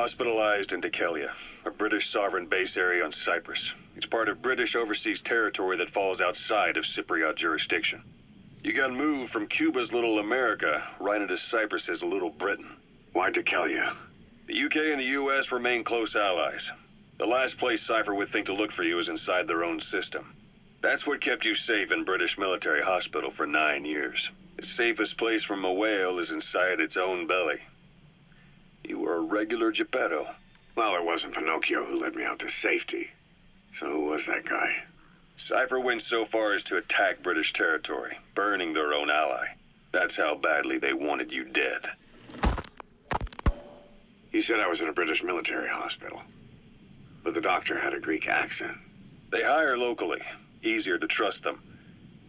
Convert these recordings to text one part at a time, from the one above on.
hospitalized in Dikelia, a British sovereign base area on Cyprus. It's part of British overseas territory that falls outside of Cypriot jurisdiction. You got moved from Cuba's Little America right into Cyprus's Little Britain. Why Dikelia? The UK and the US remain close allies. The last place Cypher would think to look for you is inside their own system. That's what kept you safe in British military hospital for 9 years. The safest place from a whale is inside its own belly. You were a regular Geppetto. Well, it wasn't Pinocchio who led me out to safety. So who was that guy? Cypher went so far as to attack British territory, burning their own ally. That's how badly they wanted you dead. He said I was in a British military hospital. But the doctor had a Greek accent. They hire locally. Easier to trust them.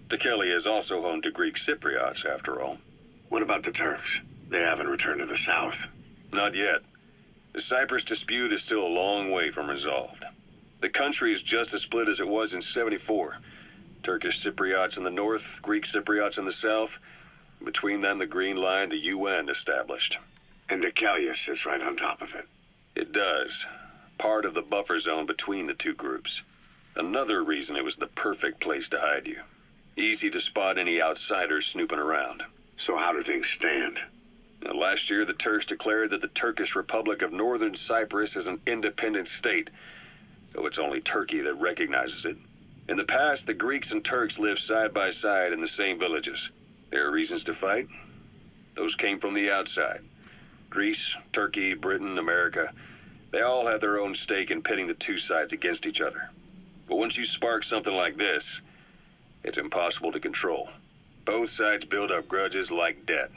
Dikelia is also home to Greek Cypriots, after all. What about the Turks? They haven't returned to the south. Not yet. The Cyprus dispute is still a long way from resolved. The country is just as split as it was in '74. Turkish Cypriots in the north, Greek Cypriots in the south. Between them, the Green Line, the UN established. And Dikelia sits right on top of it. It does. Part of the buffer zone between the two groups. Another reason it was the perfect place to hide you. Easy to spot any outsiders snooping around. So how do things stand? Now, last year, the Turks declared that the Turkish Republic of Northern Cyprus is an independent state, though it's only Turkey that recognizes it. In the past, the Greeks and Turks lived side by side in the same villages. There are reasons to fight. Those came from the outside. Greece, Turkey, Britain, America, they all had their own stake in pitting the two sides against each other. But once you spark something like this, it's impossible to control. Both sides build up grudges like debt,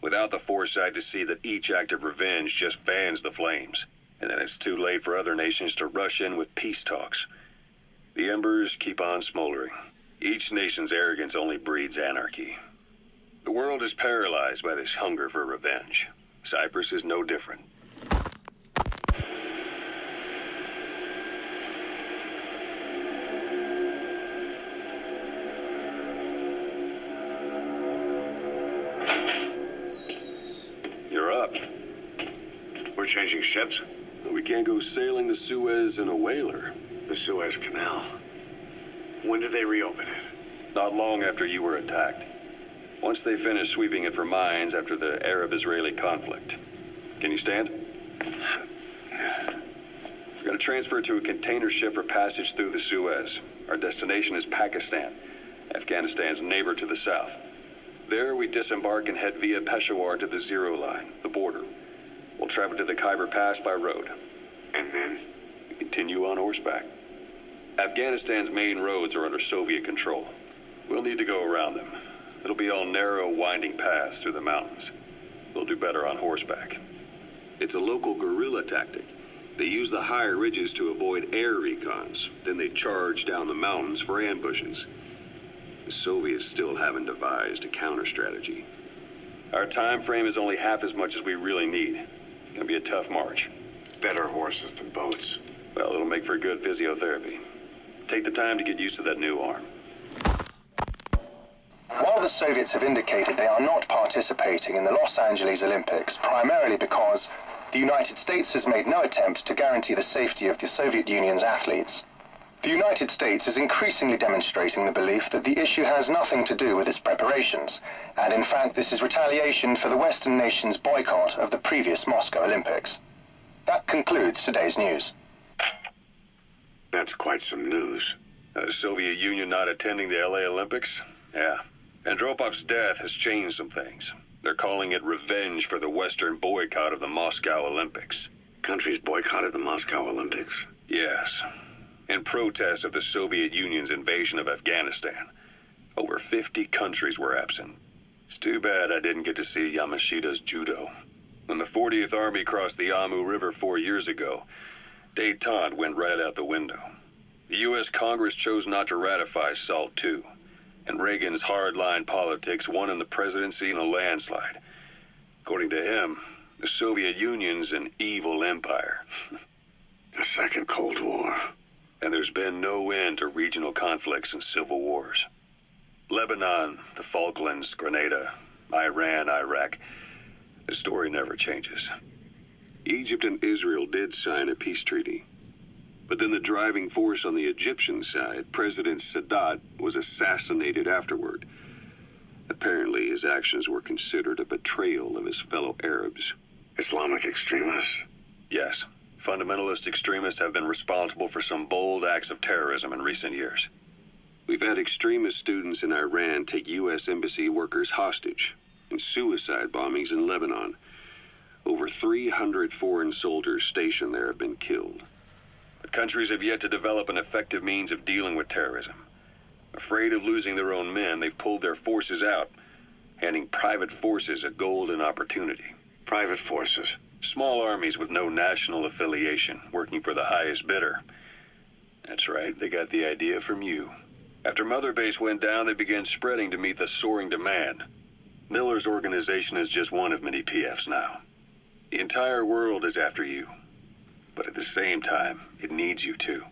without the foresight to see that each act of revenge just fans the flames. And then it's too late for other nations to rush in with peace talks. The embers keep on smoldering. Each nation's arrogance only breeds anarchy. The world is paralyzed by this hunger for revenge. Cyprus is no different. You're up. We're changing ships? We can't go sailing the Suez in a whaler. The Suez Canal. When did they reopen it? Not long after you were attacked. Once they finished sweeping it for mines after the Arab-Israeli conflict. Can you stand? We're going to transfer to a container ship for passage through the Suez. Our destination is Pakistan, Afghanistan's neighbor to the south. There we disembark and head via Peshawar to the Zero Line, the border. We'll travel to the Khyber Pass by road. And then? We continue on horseback. Afghanistan's main roads are under Soviet control. We'll need to go around them. It'll be all narrow, winding paths through the mountains. We'll do better on horseback. It's a local guerrilla tactic. They use the higher ridges to avoid air recons. Then they charge down the mountains for ambushes. The Soviets still haven't devised a counter-strategy. Our time frame is only half as much as we really need. It's gonna be a tough march. Better horses than boats. Well, it'll make for good physiotherapy. Take the time to get used to that new arm. While the Soviets have indicated they are not participating in the Los Angeles Olympics, primarily because the United States has made no attempt to guarantee the safety of the Soviet Union's athletes, the United States is increasingly demonstrating the belief that the issue has nothing to do with its preparations, and in fact this is retaliation for the Western nations' boycott of the previous Moscow Olympics. That concludes today's news. That's quite some news. The Soviet Union not attending the LA Olympics? Yeah. Andropov's death has changed some things. They're calling it revenge for the Western boycott of the Moscow Olympics. Countries boycotted the Moscow Olympics? Yes. In protest of the Soviet Union's invasion of Afghanistan. Over 50 countries were absent. It's too bad I didn't get to see Yamashita's judo. When the 40th Army crossed the Amu River 4 years ago, détente went right out the window. The U.S. Congress chose not to ratify SALT II. And Reagan's hardline politics won him the presidency in a landslide. According to him, the Soviet Union's an evil empire. The Second Cold War. And there's been no end to regional conflicts and civil wars. Lebanon, the Falklands, Grenada, Iran, Iraq. The story never changes. Egypt and Israel did sign a peace treaty. But then the driving force on the Egyptian side, President Sadat, was assassinated afterward. Apparently, his actions were considered a betrayal of his fellow Arabs. Islamic extremists? Yes, fundamentalist extremists have been responsible for some bold acts of terrorism in recent years. We've had extremist students in Iran take U.S. embassy workers hostage, and suicide bombings in Lebanon. Over 300 foreign soldiers stationed there have been killed. But countries have yet to develop an effective means of dealing with terrorism. Afraid of losing their own men, they've pulled their forces out, handing private forces a golden opportunity. Private forces? Small armies with no national affiliation, working for the highest bidder. That's right, they got the idea from you. After Mother Base went down, they began spreading to meet the soaring demand. Miller's organization is just one of many PFs now. The entire world is after you. But at the same time, it needs you too.